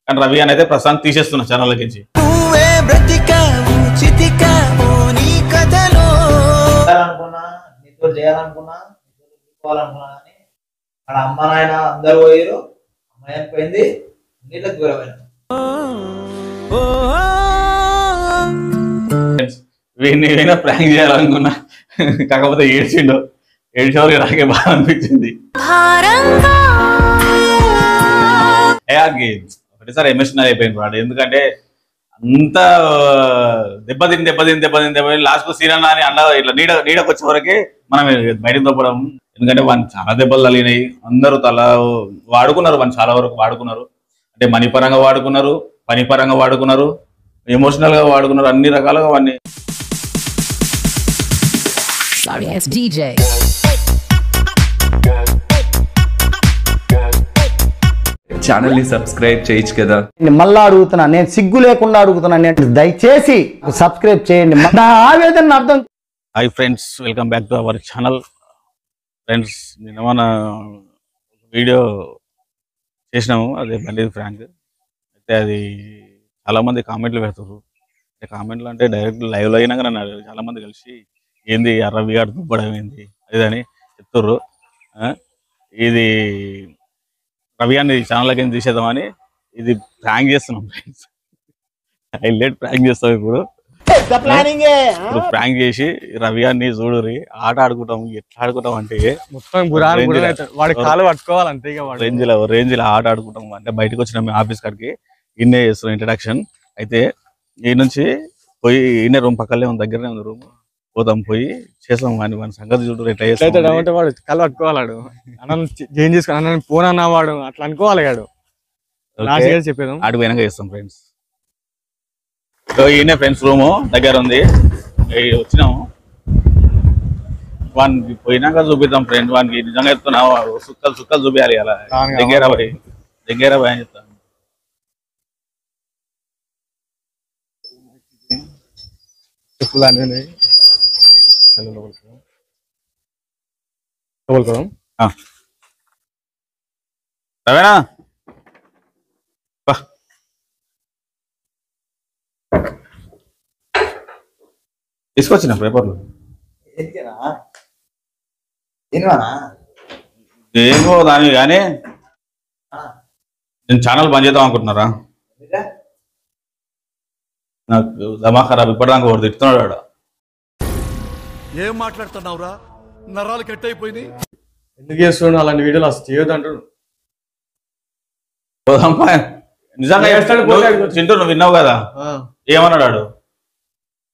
కానీ రవి అని అయితే ప్రస్తుతానికి తీసేస్తున్నా ఛానల్ నుంచి. చేయాలనుకున్నా కానీ అక్కడ అమ్మ నాయన అందరు పోయారు. అమ్మాయి అయిపోయింది, నీళ్ళకి దూరమైన వీడిని ప్రాంక్ చేయాలనుకున్నా, కాకపోతే ఏడ్చేవారు నాకే బాగా అనిపించింది. ఒకటిసారి ఎమోషనల్ అయిపోయింది వాడు. ఎందుకంటే అంత దెబ్బతిని లాస్ట్ కు సీరన్నా అని అన్న ఇట్లా నీడకు వచ్చే వరకే మనం బయటకు తప్పడం. ఎందుకంటే వాడిని చాలా దెబ్బలు తగిలినాయి. అందరూ వాడుకున్నారు, వాడిని చాలా వరకు వాడుకున్నారు. అంటే మనీ పరంగా వాడుకున్నారు, పని పరంగా వాడుకున్నారు, ఎమోషనల్ గా వాడుకున్నారు, అన్ని రకాలుగా వాడిని. ఛానల్ ని సబ్స్క్రైబ్ చేయొచ్చు కదా. మళ్ళా అడుగుతున్నా, నేను సిగ్గు లేకుండా అడుగుతున్నా, దయచేసి సబ్స్క్రైబ్ చేయండి. నా ఆవేదన అర్థం. Hi friends, welcome back to our channel. Friends, నిన్న మన వీడియో చేసినాము, అదే బండి ఫ్రాంక్. అయితే అది చాలా మంది కామెంట్లు పెడుతున్నారు. కామెంట్లు అంటే డైరెక్ట్ లైవ్లో అయినా కానీ నన్ను చాలా మంది కలిసి ఏంది రవి గారు దుబ్బడం ఏంది అదని చెప్తుర్రు. ఇది రవి అని ఛానల్కి ఏం తీసేద్దామని ఇది ప్రాంక్ చేస్తున్నాం ఫ్రెండ్స్. హైలైట్ ప్రాంక్ చేస్తాం ఇప్పుడు ప్రాంక్ చేసి రవి అని చూడురి ఆట ఆడుకుంటాం. ఎట్లా ఆడుకుంటాం అంటే రేంజ్ లో ఆట ఆడుకుంటాం. అంటే బయటకు వచ్చిన మేము ఆఫీస్ కాడికి ఇన్నే చేస్తున్నాం ఇంట్రడక్షన్. అయితే ఈ నుంచి పోయి ఇన్నే రూమ్ పక్కనే ఉంది, దగ్గరనే ఉంది రూమ్. పోతాం, పోయి చేస్తాం. మన సంగతి చూడు ఎట్లా చేస్తాం. వాడు కళ్ళు పట్టుకోవాడు, అన్నం చేంజ్ చేసుకుని అన్న ఫోన్ అన్నవాడు అట్లా అనుకోవాలి. చెప్పాను ఆడికి పోయినాక చేస్తాం ఫ్రెండ్స్. ఈయనే ఫ్రెండ్స్ రూము దగ్గర ఉంది, వచ్చినాము. వానికి పోయినాక చూపిద్దాం ఫ్రెండ్. వానికి నిజంగా చెప్తున్నా, సుక్కలు చూపించాలి. అలా దగ్గర పోయి అని చెప్తాను. రవేనా తీసుకొచ్చిన పేపర్లు ఏమో దాని కానీ నేను ఛానల్ బంద్ చేద్దాం అనుకుంటున్నారా? నాకు దమా ఖరాబ్. ఇప్పటిదాకా ఒకటి తిడుతున్నాడు ఆడ. ఏం మాట్లాడుతున్నావురా? నరాలు కట్ అయిపోయింది. ఎందుకు చేస్తున్నాడు అలాంటి వీడియోలు? అసలు చేయొద్దు అంటాడు. నిజంగా చింటూ నువ్వు విన్నావు కదా ఏమన్నాడు?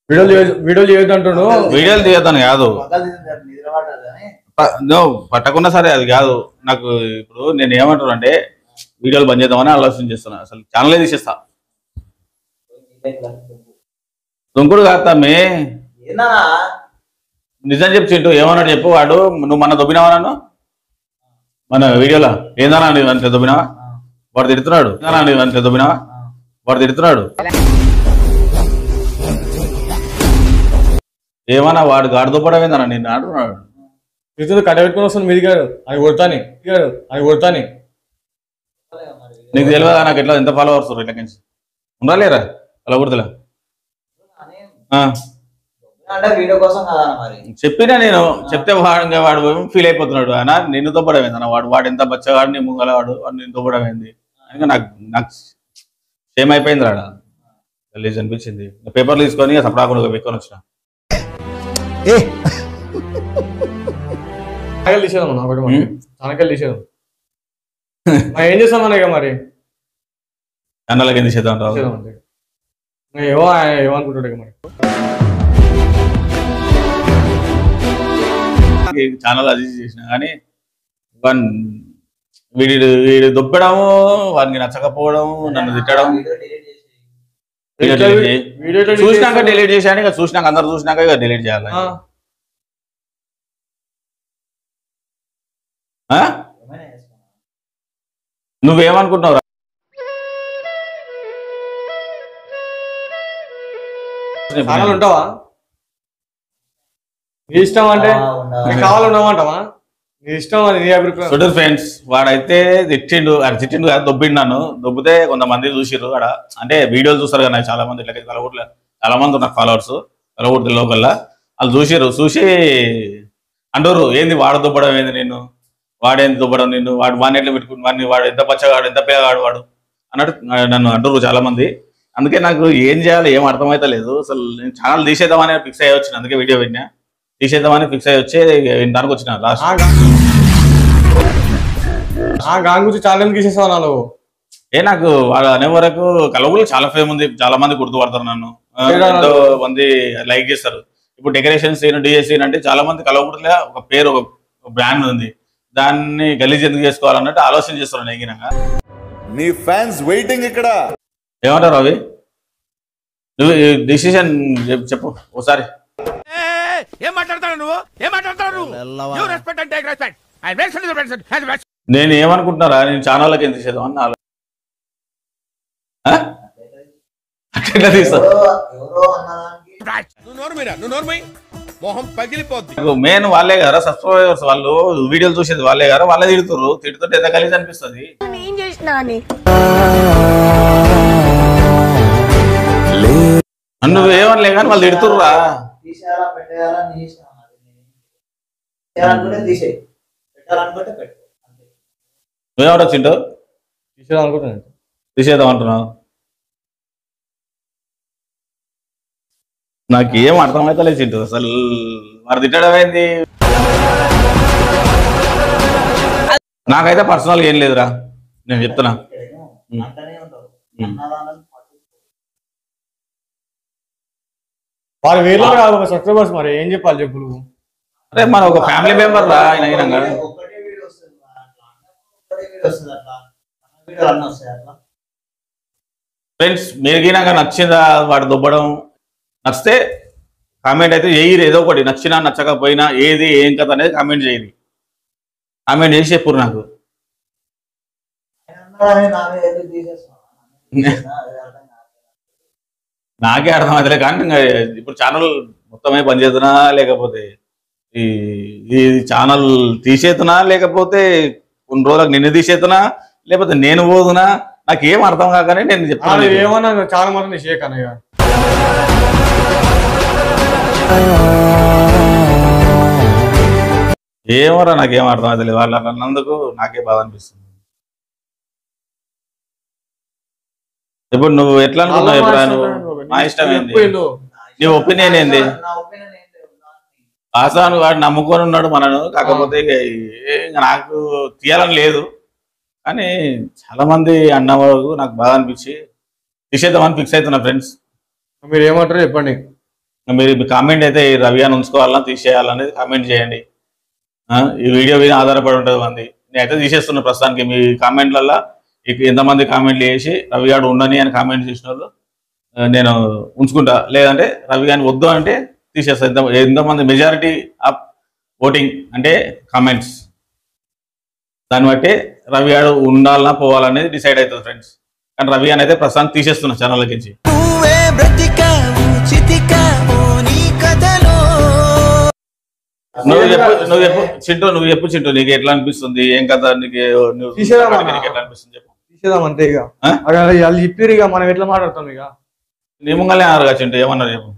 వీడియోలు చేయొద్దు అంటాడు. వీడియోలు తీయొద్దాను కాదు, పట్టకున్నా సరే అది కాదు. నాకు ఇప్పుడు నేను ఏమంటాను అంటే వీడియోలు బంద్ చేద్దామని ఆలోచన చేస్తున్నా. అసలు ఛానలే తీసేస్తా. దుంకుడు కాదమ్మే, నిజం చెప్పు చింటూ. ఏమన్నాడు చెప్పు. వాడు నువ్వు మన దొబ్బినావా నన్ను మన వీడియోలో? ఏందన్నా నువ్వు అంతే దొబ్బినావా? వాడు తిడుతున్నాడు. నువ్వు అంతే దొబ్బినావా? వాడు తిడుతున్నాడు. ఏమన్నా వాడు గాడు దొబ్బడం ఏందన్నా నిన్ను ఆడుతున్నాడు. కట్ట పెట్టుకుని వస్తుంది మీది గారు, అది కొడతాని. నీకు తెలియదా నాకు ఎట్లా ఎంత ఫాలోవర్స్ ఇట్లా ఉండాలేరా అలా కుడతలే చెప్పినా నేను చెప్తే వాడు ఫీల్ అయిపోతున్నాడు. ఆయన నిన్ను దొబ్బడం ఏందన్న? వాడు ఎంత బచ్చగాడు, నీ ముంగలవాడు, నిన్ను దొబ్బడం ఏంది అని నాకు సేమ్ అయిపోయింది. రాడ గలీజ్ అనిపించింది. పేపర్లు తీసుకొని సపడాకుండా పెట్టుకొని వచ్చిన. ఏం చేస్తాం మరి అన్నలకి ఎందుకు చేద్దాం ఏమనుకుంటాడు మరి. ఛానల్ అది చేసిన కానీ వీడు దొబ్బడము, వానికి నచ్చకపోవడం, నన్ను తిట్టడం. చూసినాక డిలీట్ చేశాను. ఇక చూసినాక అందరు చూసినాక ఇక డిలీట్ చేయాలి. నువ్వేమనుకుంటున్నావు? ఉంటావా? నీ ఇష్టం అంటే కావాలన్నావంటావా? నీ ఇష్టం, అది నీ అభిప్రాయం. చూడండి ఫ్రెండ్స్, వాడైతే తిట్టిండు కాదు, దొబ్బిండు నన్ను. దొబ్బితే కొంతమంది చూసిర్రు అక్కడ, అంటే వీడియోలు చూస్తారు కదా చాలా మంది, ఇట్లా కలగూరులో చాలా మంది ఉన్నారు ఫాలోవర్స్, కలగూరు లోకల్లా. వాళ్ళు చూసి అంటారు, ఏంది వాడు దుబ్బడం, ఏంది నేను వాడేంది దుబ్బడం, నిన్ను వాడిని ఎట్లా పెట్టుకుని వాడు ఎంత పచ్చగాడు, ఎంత పేగాడు వాడు అన్నట్టు నన్ను అంటారు చాలా మంది. అందుకే నాకు ఏం చేయాలి ఏం అర్థమైతే లేదు. అసలు నేను ఛానల్ తీసేద్దామని ఫిక్స్ అయ్యి వచ్చిన, అందుకే వీడియో విన్నా, తీసేద్దామని ఫిక్స్ అయ్యి వచ్చి దానికి వచ్చిన లాస్ట్. గాంగ్ గురించి చాలా మంది తీసేసావు నాలో. నాకు వాళ్ళు అనే వరకు కలవులు చాలా ఫేమ్ ఉంది, చాలా మంది గుర్తుపడతారు నన్ను, ఎంతో మంది లైక్ చేస్తారు. ఇప్పుడు డెకరేషన్ సీన్, డిఎస్ సీన్ అంటే చాలా మంది కలవకూడలే ఒక పేరు, ఒక బ్రాండ్ ఉంది, దాన్ని గలీజ్ ఎందుకు చేసుకోవాలన్నట్టు ఆలోచన చేస్తారు నెగినంగా. నీ ఫ్యాన్స్ వెయిటింగ్ ఇక్కడ. ఏమంటారు అవి? నువ్వు డిసిషన్ చెప్పు ఒకసారి. నేను ఏమనుకుంటున్నారా, నేను ఛానల్కి ఎంత తీసేద్దాం అని అట్లా తీస్తా. మెయిన్ వాళ్ళే కదా సబ్స్క్రైబర్స్, వాళ్ళు వీడియోలు చూసేది వాళ్ళే కదా, వాళ్ళే తిడుతుంటే ఎంత కలిసి అనిపిస్తుంది. నువ్వు ఏమనలే కానీ వాళ్ళు తిడుతుర్రా. నువ్వేమంటా చింటూ? తీసేద్దాం అంటున్నావు? నాకు ఏం అర్థమైతే లేదు చింటూ, అసలు మరి తిట్టడం ఏంది? నాకైతే పర్సనల్ ఏం లేదురా, నేను చెప్తున్నా. వాళ్ళు వేరే సబ్స్క్రైబర్స్, మరి ఏం చెప్పాలి చెప్పు నువ్వు? అరే మన ఒక ఫ్యామిలీ మెంబర్ రా ఆయన. ఫ్రెండ్స్, మీరుగినాక నచ్చిందా వాడు దుబ్బడం? నచ్చితే కామెంట్ అయితే చేయరు, ఏదో ఒకటి నచ్చినా నచ్చకపోయినా ఏది ఏం కథ అనేది కామెంట్ చేయరు. కామెంట్ చేసి చెప్పురు నాకు. నాకే అర్థమవుతలే కానీ ఇప్పుడు ఛానల్ మొత్తమే బంద్ చేస్తున్నా, లేకపోతే ఈ ఛానల్ తీసేతున్నా, లేకపోతే కొన్ని రోజులకు నిన్ను తీసేతున్నా, లేకపోతే నేను పోదునా, నాకేం అర్థం కాకనే నేను చెప్తాను. ఏమన్నా చాలా మంది షేక్ అన్నయ్య, ఏమోరా నాకేం అర్థం అవుతలేదు. వాళ్ళు అన్నందుకు నాకే బాధ అనిపిస్తుంది. ఇప్పుడు నువ్వు ఎట్లా అనుకున్నావు? ఎప్పుడు నా ఇష్టం ఏంది, నీ ఒపీనియన్ ఏంది? ఆసాను వాడు నమ్ముకొని ఉన్నాడు మనను, కాకపోతే నాకు తీయాలని లేదు. కానీ చాలా మంది అన్న వరకు నాకు బాధ అనిపించి తీసేద్దామని ఫిక్స్ అవుతున్నా. ఫ్రెండ్స్, మీరు ఏమంటారు చెప్పండి. మీరు కామెంట్ అయితే రవి అని ఉంచుకోవాలన్నా తీసేయాలనేది కామెంట్ చేయండి. ఈ వీడియో మీద ఆధారపడి ఉంటుంది మంది. నేనైతే తీసేస్తున్నా ప్రస్తుతానికి. మీ కామెంట్లల్లో ఎంతమంది కామెంట్లు చేసి రవి గారు ఉండని అని కామెంట్ చేసిన వాళ్ళు నేను ఉంచుకుంటా, లేదంటే రవి గారిని వద్దు అంటే తీసేస్తా. ఎంతమంది మెజారిటీ ఆఫ్ ఓటింగ్ అంటే కామెంట్స్, దాన్ని బట్టి రవి గారు ఉండాలన్నా పోవాలనేది డిసైడ్ అవుతుంది ఫ్రెండ్స్. కానీ రవి గారిని అయితే ప్రస్తుతానికి తీసేస్తున్నా ఛానల్ నుంచి. నువ్వు చెప్పు చింటూ, నీకు ఎట్లా అనిపిస్తుంది? ఏం కదా నీకు ఎట్లా అనిపిస్తుంది చెప్పు. తీసేదాం అంతే. ఇక వాళ్ళు చెప్పారు, ఇక మనం ఎట్లా మాట్లాడతాం? ఇక నీ ముంగలే అన్నారుగా చింటూ, ఏమన్నారు చెప్పు.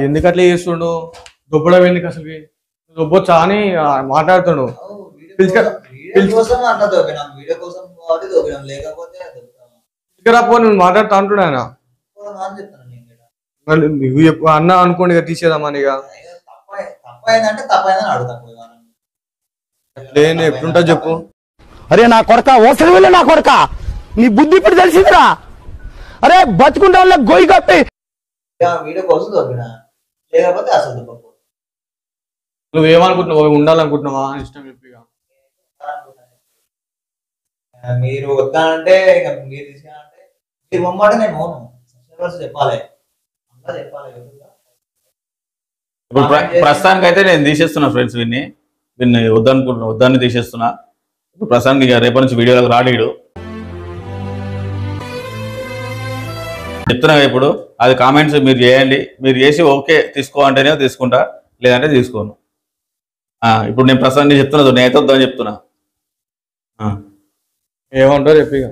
ఎందుకు అట్లా చేస్తుండు, దొబ్బడం ఎందుకు అసలు, దొబ్బొచ్చా అని మాట్లాడుతుండు. పో నువ్వు మాట్లాడుతా అంటున్నా ఆయన. నువ్వు చెప్పు అన్న అనుకోండి, ఇక తీసేదామని. ఇక ఎట్లుంటా చెప్పు. అరే నా కొడక, ఓసరి వెళ్ళి నా కొడక, నీ బుద్ధి ఇప్పుడు తెలిసిందిరా. అరే బతుకుంటా వల్ల గొయ్యి కప్పి నువ్వేమనుకుంటున్నావు? ఉండాలనుకుంటున్నావా? ఇష్టం చెప్పి. మీరు వద్దానంటే మీరు తీసుకున్నారంటే మీరు మమ్మాట నేను చెప్పాలి. ఇప్పుడు ప్రస్తుతానికి అయితే నేను తీసేస్తున్నా ఫ్రెండ్స్, వీన్ని వద్దని తీసేస్తున్నా. ఇప్పుడు ప్రస్తుతానికి ఇక రేపటి నుంచి వీడియోలకు రాడీడు చెప్తున్నా. ఇప్పుడు అది కామెంట్స్ మీరు చేయండి, మీరు చేసి ఓకే తీసుకో అంటేనే తీసుకుంటా, లేదంటే తీసుకోను. ఇప్పుడు నేను ప్రస్తుతం నేను చెప్తున్నా నేనైతే వద్దని చెప్తున్నా. ఏమంటారు చెప్పి ఇక.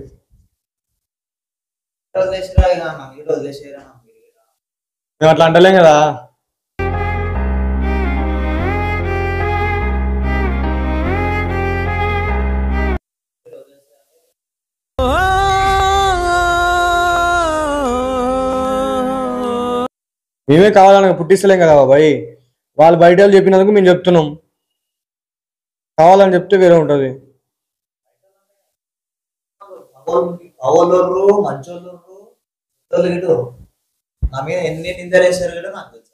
వదిలేసిరా ఇక నాకు ఇటు వదిలేసేరా మేము అట్లా అంటలేం కదా. మేమే కావాలని పుట్టిస్తలేం కదా బాబాయ్. వాళ్ళు బయట వాళ్ళు చెప్పినందుకు మేము చెప్తున్నాం. కావాలని చెప్తే వేరే ఉంటది. అవోళ్ళు మంచోళ్ళు గిట్టు నా మీద ఎన్ని నిందలేసారు కూడా నాకు తెలుసు.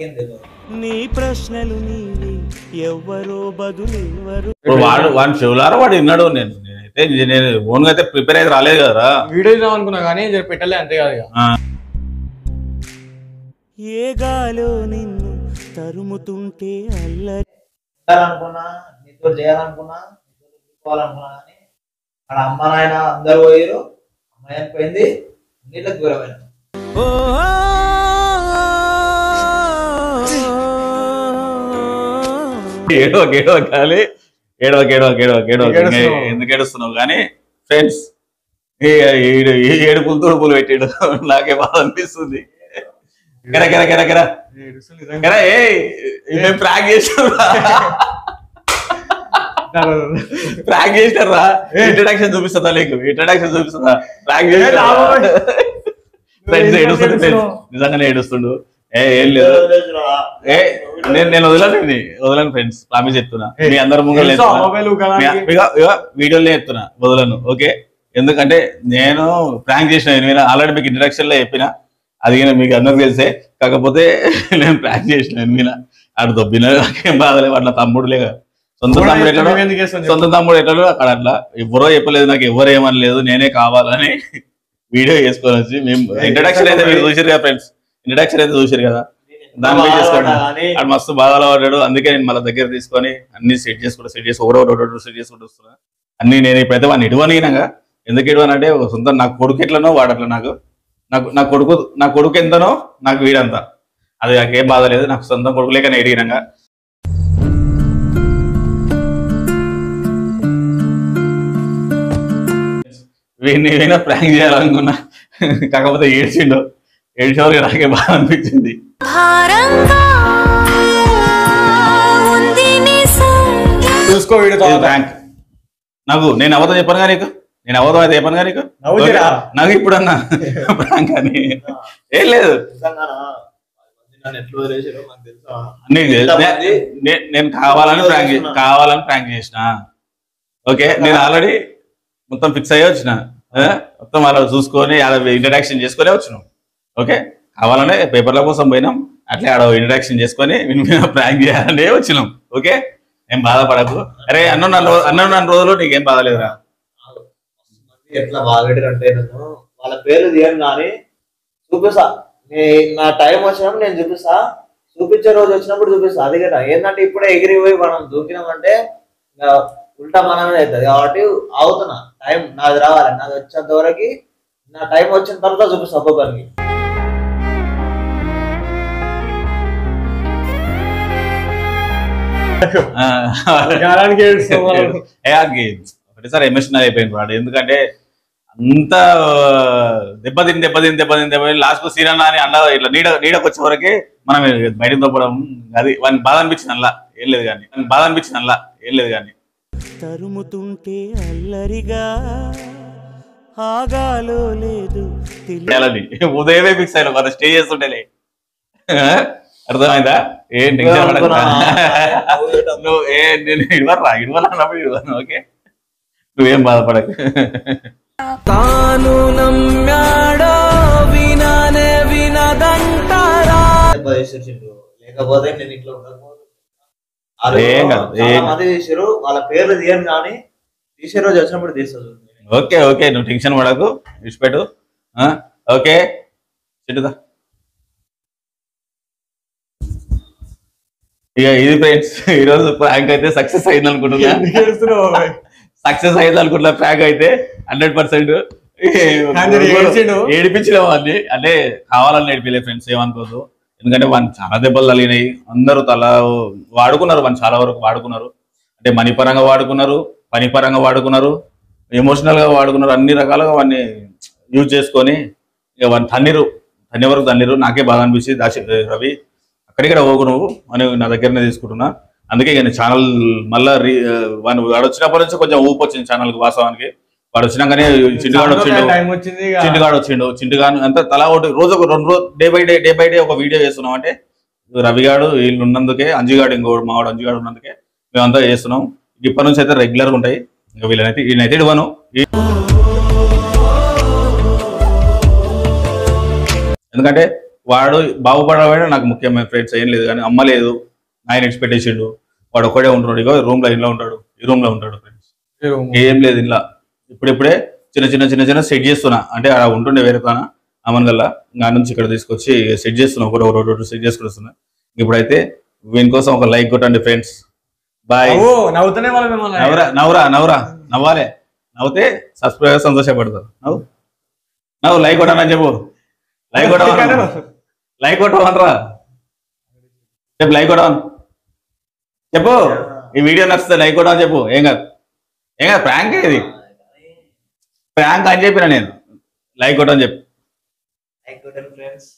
ఏం తెలియదు. నీ ప్రశ్నలు నీవి ఎవ్వరో బదులెవ్వరు. వాడు చెవులారా వాడు విన్నాడు. నేను ఓన్గా అయితే ప్రిపేర్ అయితే రాలేదు కదా. వీడియో ఇద్దాం అనుకున్నా కానీ పెట్టలే అంతే కదా. ఏ గాలో నిన్ను తరుముతుంటే అల్లరి అనుకున్నా నీతో చేయాలనుకున్నా నీతో తీసుకోవాలనుకున్నా కానీ అక్కడ అమ్మ నాయన అందరు పోయారు. అమ్మాయి అనిపోయింది నీళ్ళకి దూరమైన. ఎందుకు ఏడుస్తున్నావు కానీ ఫ్రెండ్స్ ఏడుపులు తుడుపులు పెట్టాడు. నాకే బాధ అనిపిస్తుంది. ప్రాంక్ చేసినారా? ఇంట్రడక్షన్ చూపిస్తుందా? నీకు ఇంట్రడక్షన్ చూపిస్తుందా? ప్రాంక్ చేసినా ఫ్రెండ్స్ ఏడుస్తుండు. నిజంగానే ఏడుస్తుండు. ఏం లేదు. నేను వదలను ఫ్రెండ్స్, ప్రామిస్ చెప్తున్నా. మీ అందరు ముందు వీడియోలో చెప్తున్నా, వదలను. ఓకే, ఎందుకంటే నేను ప్రాంక్ చేసిన ఆల్రెడీ మీకు ఇంట్రడక్షన్ లో చెప్పిన. అది మీకు అందరికి తెలిసే. కాకపోతే నేను ప్రాంక్ చేసిన ఆడు దొబ్బిన నాకేం బాధలే. వాడు నా తమ్ముడులే. సొంత తమ్ముడు ఎట్లా అక్కడ అట్లా ఎవరో చెప్పలేదు, నాకు ఎవరు ఏమని లేదు. నేనే కావాలని వీడియో చేసుకొని వచ్చి మేము ఇంట్రడక్షన్ అయితే మీరు చూసారు కదా ఫ్రెండ్స్. ఇంట్రడక్షన్ అయితే చూసారు కదా, దాని చేసుకోండి. ఆడు మస్తు బాధలో పడ్డాడు. అందుకే నేను మళ్ళీ దగ్గర తీసుకొని అన్ని సెట్ చేసుకుంటూ సెట్ చేసుకుంటూ వస్తున్నా. అన్ని నేను ఇప్పుడైతే వాడిని ఇడవనిగా. ఎందుకు ఇడవనంటే సొంత నాకు కొడుకు ఎట్లనో వాడట్లా. నా కొడుకు ఎంతనో నాకు వీడంతా. అది నాకేం బాధ లేదు. నాకు సొంతం కొడుకు లేక నేను ఎడిగినాగా. వీడిని ప్రాంక్ చేయాలనుకున్నా, కాకపోతే ఏడ్చేవారు నాకే బాగా అనిపించింది. చూసుకో ప్రాంక్. నేను అవతం చెప్పాను కానీ నేను అవతం అయితే చెప్పాను కానీ నాకు ఇప్పుడు అన్నా ప్రాంక్ అని ఏం లేదు. నేను కావాలని ప్రాంక్ చేసిన. ఓకే, నేను ఆల్రెడీ మొత్తం ఫిక్స్ అయ్యి వచ్చిన. మొత్తం అలా చూసుకొని అలా ఇంట్రడక్షన్ చేసుకొని వచ్చినాం. ఓకే, కావాలనే పేపర్ల కోసం పోయినాం. అట్లా ఆడ ఇంట్రడక్షన్ చేసుకొని ప్రాంక్ చేయాలనే వచ్చినాం. ఓకే, ఏం బాధపడకు. అరే అన్న రోజులు నీకేం బాధ లేదురా. ఎట్లా బాధపెట్టారంటే నేను వాళ్ళ పేర్లు తీయను కానీ చూపిస్తా. నా టైం వచ్చినప్పుడు నేను చూపించే రోజు వచ్చినప్పుడు చూపిస్తా. అది కదా ఏంటంటే ఇప్పుడే ఎగిరిపోయి మనం దూకినామంటే ఉల్టా మనమే అవుతుంది. కాబట్టి అవుతున్నా, టైం నాది రావాలి. నాది వచ్చేంత వరకు నా టైం వచ్చిన తర్వాత చూపిస్తా ఒక్కొక్కరికి. ఒకటిసారి ఎమోషనల్ అయిపోయింది వాడు. ఎందుకంటే అంత దెబ్బతిని లాస్ట్ సీరన్నా అని అన్న ఇట్లా నీడకు వచ్చే వరకే మనం బయటకు తప్పడం. అది వానికి బాధ అనిపించింది. అల్లా ఏం లేదు కానీ తరుముతుంటే అల్లరిగా ఆగాలో లేదు ఉదయమే ఫిక్స్ అయినా మరి స్టే చేస్తుంటేలే. అర్థమైందా? ఏం టెన్షన్ నువ్వు ఇడవన్నప్పుడు ఇడవను. ఓకే, నువ్వేం బాధపడకు. తాను నమ్మాడో వినానే వినదంటారా. లేకపోతే నేను ఇట్లా మంది తీసారు. వాళ్ళ పేర్లు తీయను కానీ తీసే రోజు వచ్చినప్పుడు తీస్తుంది. ఓకే, నువ్వు టెన్షన్ పడకు, విడిచిపెట్టు. ఓకే, చెట్టుదా. ఇక ఇది ఫ్రెండ్స్, ఈరోజు ప్రాంక్ అయితే సక్సెస్ అయింది అనుకుంటున్నా. ప్రాంక్ అయితే 100% ఏడిపించిన వాడిని. అంటే కావాలని ఏడిపిలే ఫ్రెండ్స్, ఏమనుకోదు. ఎందుకంటే వాడిని చాలా దెబ్బలు తగిలినాయి. అందరూ వాడుకున్నారు, వాడిని చాలా వరకు వాడుకున్నారు. అంటే మనీ పరంగా వాడుకున్నారు, పని పరంగా వాడుకున్నారు, ఎమోషనల్గా వాడుకున్నారు. అన్ని రకాలుగా వాడిని యూజ్ చేసుకొని ఇక వాడిని తన్ని వరకు తన్నిరు. నాకే బాగా అనిపించింది. రవి అక్కడిక్కడ పోకు నువ్వు అని నా దగ్గరనే తీసుకుంటున్నా. అందుకే ఇక నేను ఛానల్ మళ్ళీ వాడు వచ్చినప్పటి నుంచి కొంచెం ఊపు వచ్చింది ఛానల్కి. వాస్తవానికి వాడు వచ్చినాకనే చింటుగాడు వచ్చిండు. చింటుగాడు అంతా తలా ఒకటి రోజు 2 రోజు డే బై డే ఒక వీడియో చేస్తున్నాం. అంటే రవిగాడు వీళ్ళు ఉన్నందుకే, అంజుగాడు ఇంకోడు మావాడు అంజుగాడు ఉన్నందుకే మేమంతా చేస్తున్నాం. ఇప్పటి నుంచి అయితే రెగ్యులర్గా ఉంటాయి. ఇంకా వీళ్ళనైతే ఇవ్వను. ఎందుకంటే వాడు బాగుపడమే నాకు ముఖ్యమైన ఫ్రెండ్స్ ఏం లేదు. కానీ అమ్మ లేదు, ఆయన ఎక్స్పెక్ట్ చేసిండు. వాడు ఒక్కడే ఉంటున్నాడు. ఇగో ఇంట్లో ఉంటాడు, ఈ రూమ్ లో ఉంటాడు. ఫ్రెండ్స్ ఏం లేదు ఇంట్లో. ఇప్పుడే చిన్న సెట్ చేస్తున్నా. అంటే అలా ఉంటుండే వేరే తాన అమన్గల్లా, నా నుంచి ఇక్కడ తీసుకొచ్చి సెట్ చేస్తున్నా. ఒకటి సెట్ చేసుకుని వస్తున్నా. ఇప్పుడైతే వీని కోసం ఒక లైక్ కొట్టండి ఫ్రెండ్స్. బాయ్. నవ్వాలి. నవ్వుతే సబ్స్క్రైబర్ సంతోషపడతారు. నవ్వు లైక్ కొట్టానని చెప్పు. లైక్ కొట్టవనరా చెప్పు. లైక్ కొట్టవను చెప్పు. ఈ వీడియో నచ్చితే లైక్ కొట్టవని చెప్పు. ఏం కాదు ప్రాంక్. ఇది ప్రాంక్ అని చెప్పిన నేను. లైక్ కొట్టని చెప్పు. ఫ్రెండ్స్.